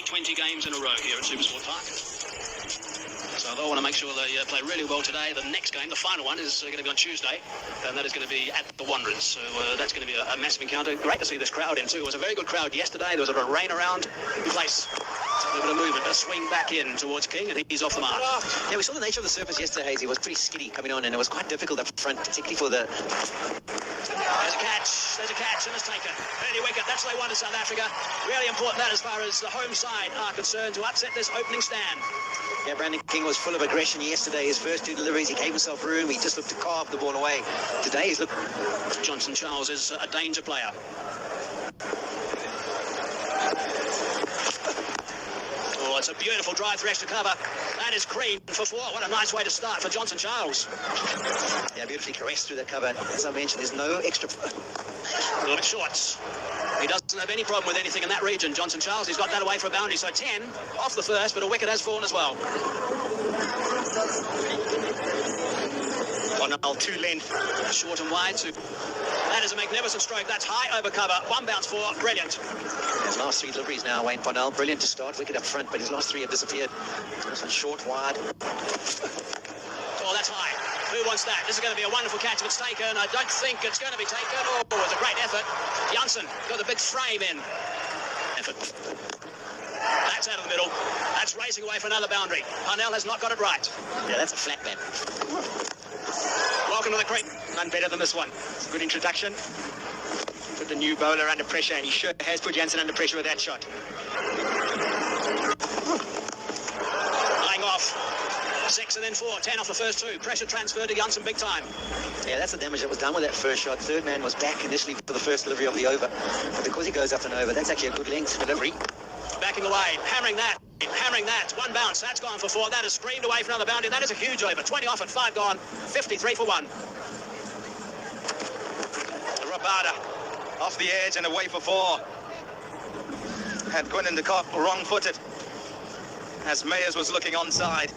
20 games in a row here at Supersport Park. So they'll want to make sure they play really well today. The next game, the final one, is going to be on Tuesday, and that is going to be at the Wanderers. So that's going to be a massive encounter. Great to see this crowd in too. It was a very good crowd yesterday. There was a bit of rain around the place. A little bit of movement, a swing back in towards King, and he's off the mark. Yeah, we saw the nature of the surface yesterday, Hazy. It was pretty skiddy coming on, and it was quite difficult up front, particularly for the... There's a catch, and it's taken. Early wicket, that's what they want in South Africa. Really important that as far as the home side are concerned, to upset this opening stand. Yeah, Brandon King was full of aggression yesterday. His first two deliveries, he gave himself room. He just looked to carve the ball away. Today, he's looked... Johnson Charles is a danger player. Oh, it's a beautiful drive for extra cover. That is green for four. What a nice way to start for Johnson Charles. Yeah, beautifully caressed through that cover. As I mentioned, there's no extra... A little bit shorts. He doesn't have any problem with anything in that region, Johnson Charles. He's got that away for a boundary, so 10 off the first, but a wicket has fallen as well. Parnell, two length. Short and wide. That is a magnificent stroke. That's high over cover. One bounce for. Brilliant. His last three deliveries now, Wayne Parnell. Brilliant to start. Wicket up front, but his last three have disappeared. This one short, wide. Oh, that's high. Who wants that? This is going to be a wonderful catch if it's taken. I don't think it's going to be taken. Oh, it was a great effort. Janssen got the big frame in. Effort. That's out of the middle. That's racing away for another boundary. Parnell has not got it right. Yeah, that's a flat bat. Welcome to the creek. None better than this one. Good introduction. Put the new bowler under pressure, and he sure has put Janssen under pressure with that shot. Lying off. 6 and then 4. 10 off the first two. Pressure transferred to Janssen big time. Yeah, that's the damage that was done with that first shot. Third man was back initially for the first delivery of the over. But because he goes up and over, that's actually a good length delivery. Backing away. Hammering that. Hammering that. One bounce. That's gone for 4. That is screened away for another boundary. That is a huge over. 20 off and 5 gone. 53 for 1. Rabada off the edge and away for 4. Had Gwynn in the cock wrong-footed as Mayers was looking onside.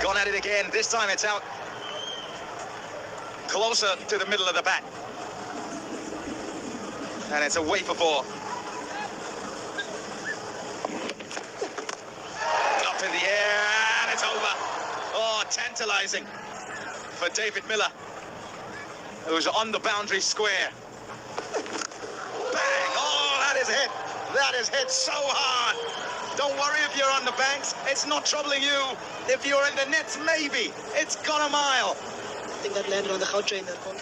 Gone at it again. This time it's out closer to the middle of the bat. And it's away for 4. Up in the air, and it's over. Oh, tantalizing for David Miller, who's on the boundary square. Bang! Oh, that is hit. That is hit so hard. Don't worry if you're on the banks. It's not troubling you. If you're in the nets, maybe. It's gone a mile. I think that landed on the Goud train, that one.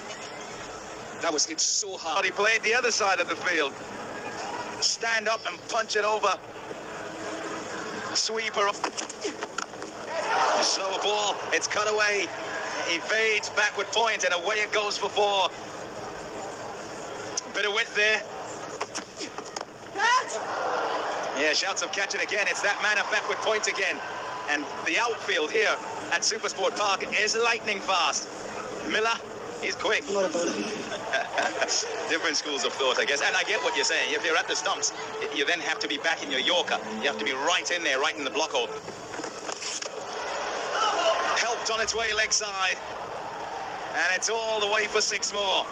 That was hit so hard. He played the other side of the field. Stand up and punch it over. Sweeper up. Slow ball. It's cut away. Evades backward point, and away it goes for 4. Bit of width there. Yeah, shouts of catch it again. It's that man at backward point again. And the outfield here at Supersport Park is lightning fast. Miller is quick. Not a bowler. Different schools of thought, I guess. And I get what you're saying. If you're at the stumps, you then have to be back in your Yorker. You have to be right in there, right in the block hole. Helped on its way leg side. And it's all the way for 6 more.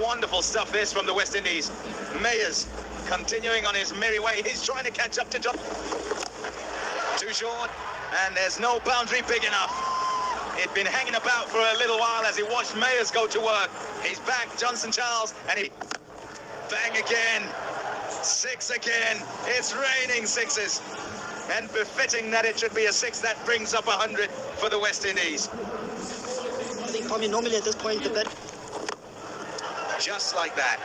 Wonderful stuff this from the West Indies. Mayers continuing on his merry way. He's trying to catch up to John. Too short, and there's no boundary big enough. He'd been hanging about for a little while as he watched Mayers go to work. He's back, Johnson Charles, and he... Bang again. 6 again. It's raining 6s. And befitting that it should be a 6 that brings up 100 for the West Indies. I think probably normally at this point the bet. Just like that.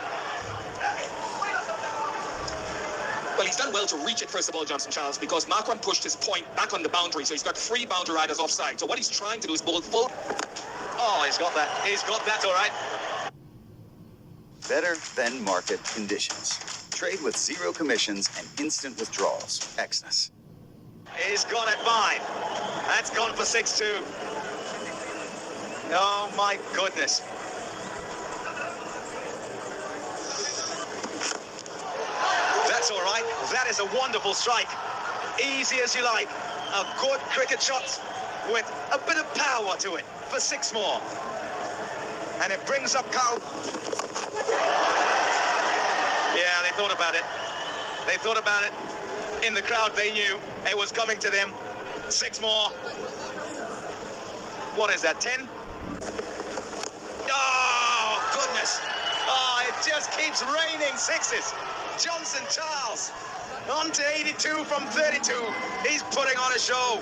Well, he's done well to reach it, first of all, Johnson Charles, because Marquand pushed his point back on the boundary, so he's got 3 boundary riders offside. So what he's trying to do is bowl full. Oh, he's got that. He's got that, all right. Better than market conditions. Trade with 0 commissions and instant withdrawals. Exodus. He's gone at 5. That's gone for 6 too. Oh, my goodness. That's all right. That is a wonderful strike. Easy as you like. A good cricket shot with a bit of power to it for 6 more. And it brings up Carl. thought about it. They thought about it. In the crowd, they knew it was coming to them. 6 more. What is that, 10? Oh, goodness. Oh, it just keeps raining sixes. Johnson Charles on to 82 from 32. He's putting on a show.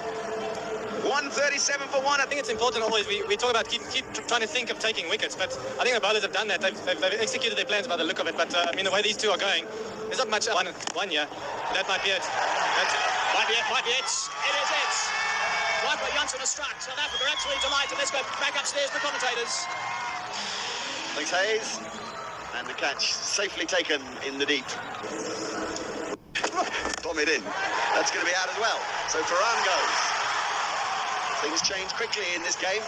137 for 1. I think it's important always, we talk about keep trying to think of taking wickets, but I think the bowlers have done that. They've executed their plans by the look of it, but I mean, the way these two are going, there's not much one year. That might be it. Might be it. It is it. Right where Janssen has struck. South Africa are absolutely delighted. Let's go back upstairs for commentators. Thanks, Hayes. And the catch safely taken in the deep. Bomb it in. That's going to be out as well. So Farhan goes. Things change quickly in this game.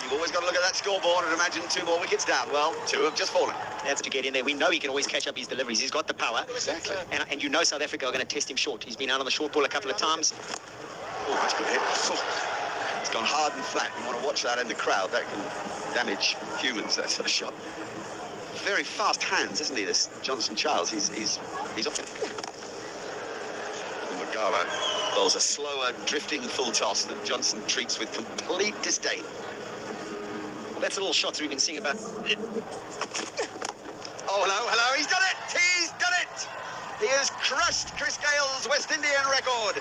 You've always got to look at that scoreboard and imagine 2 more wickets down. Well, 2 have just fallen. That's to get in there. We know he can always catch up his deliveries. He's got the power. Exactly. And you know South Africa are going to test him short. He's been out on the short ball a couple of times. Oh, that's good hit. It's gone hard and flat. You want to watch that in the crowd. That can damage humans, that sort of shot. Very fast hands, isn't he, this Johnson Charles? He's off. Magala bowls a slower, drifting full toss that Johnson treats with complete disdain. Well, that's the little shots we've been seeing about. Oh, hello, he's done it! He's done it! He has crushed Chris Gale's West Indian record.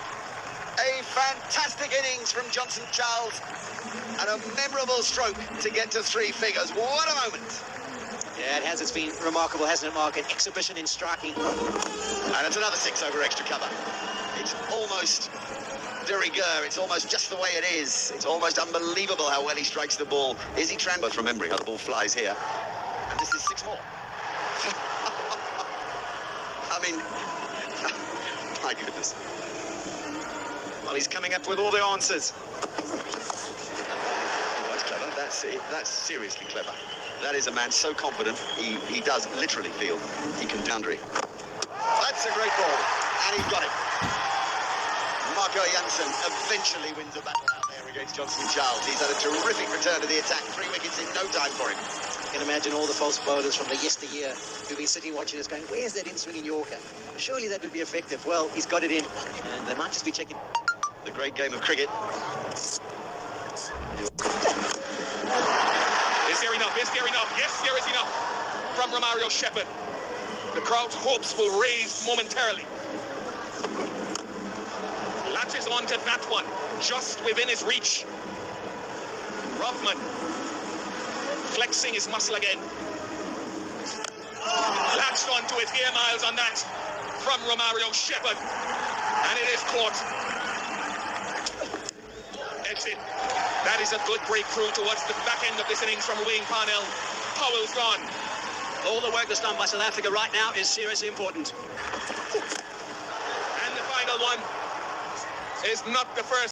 A fantastic innings from Johnson Charles and a memorable stroke to get to 3 figures. What a moment! Yeah, it has. It's been remarkable, hasn't it, Mark? An exhibition in striking. And it's another 6 over extra cover. It's almost de rigueur. It's almost just the way it is. It's almost unbelievable how well he strikes the ball. Is he trying? Both remembering how the ball flies here. And this is 6 more. I mean, my goodness. Well, he's coming up with all the answers. Oh, that's clever. That's seriously clever. That is a man so confident, he does literally feel he can boundary. That's a great ball, and he's got it. Marco Jansen eventually wins a battle out there against Johnson Charles. He's had a terrific return to the attack. 3 wickets in no time for him. You can imagine all the false bowlers from the yesteryear who've been sitting watching us going, where's that in-swinging Yorker? Surely that would be effective. Well, he's got it in, and they might just be checking. The great game of cricket. Is there enough? Is there enough? Yes, there is enough from Romario Shepherd. The crowd's hopes will raise momentarily. Latches onto that one, just within his reach. Rothman flexing his muscle again. Latched onto it, air miles on that from Romario Shepherd. And it is caught. Exit. That is a good breakthrough towards the back end of this innings from Wayne Parnell. Powell's gone. All the work that's done by South Africa right now is seriously important. And the final one is not the first.